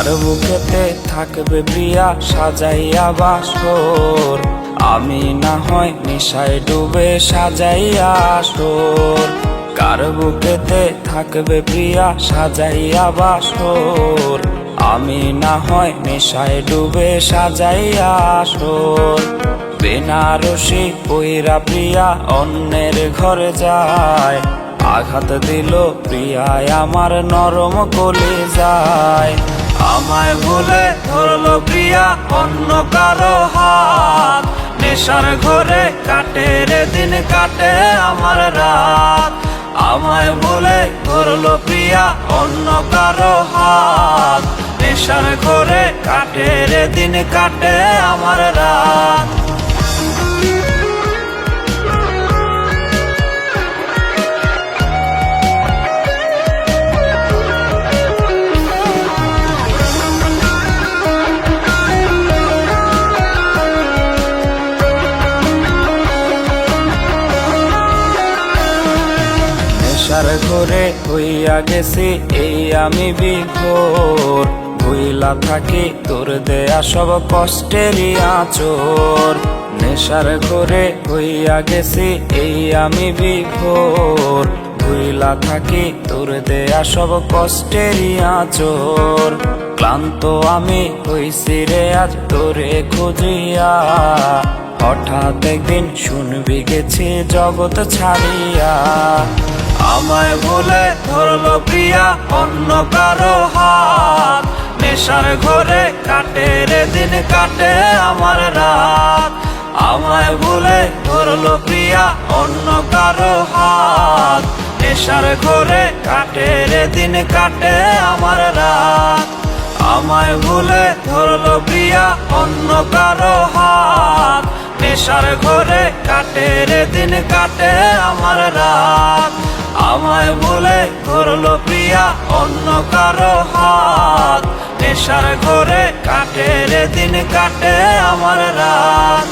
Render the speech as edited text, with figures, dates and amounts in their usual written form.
কার বুকেতে থাকবে প্রিয়া সাজাইয়া বাসর, আমি না হয় নেশায় ডুবে সাজাইয়া আসর। কার বুকেতে থাকবে প্রিয়া সাজাইয়া বাসর, আমি না হয় নেশায় ডুবে সাজাইয়া আসর। বেনারসি পইরা প্রিয়া অন্যের ঘরে যায়, আঘাত দিল প্রিয়ায় আমার নরম কলিজায়। আমায় ভুলে ধরলো প্রিয়া অন্য কারো হাত, নেশার ঘরে কাটে রে দিন কাটে আমার রাত। আমায় ভুলে ধরলো প্রিয়া অন্য কারো হাত, নেশার ঘরে কাটে রে দিন কাটে আমার রাত। নেশার ঘরে হইয়া গেছি এই আমি বিভোর, ভুইলা থাকি তোর দেয়া সব কষ্টেরই আঁচড়। নেশার ঘরে হইয়া গেছি এই আমি বিভোর, ভুইলা থাকি তোর দেয়া সব কষ্টেরই আঁচড়। ক্লান্ত আমি হইছি রে আজ তোরে খুঁজিয়া, হঠাৎ একদিন শুনবি গেছি জগৎ ছাড়িয়া। আমায় ভুলে ধরলো প্রিয়া অন্য কারো হাত, নেশার ঘরে কাটে রে দিন কাটে আমার রাত। আমায় ভুলে ধরলো প্রিয়া অন্য কারো হাত, নেশার ঘরে কাটে রে দিন কাটে আমার রাত। আমায় ভুলে ধরলো প্রিয়া অন্য কারো হাত, নেশার ঘরে কাটে রে দিন কাটে আমার রাত। আমায় ভুলে ধরলো প্রিয়া অন্য কারো হাত, নেশার ঘরে কাটে রে দিন কাটে আমার রাত।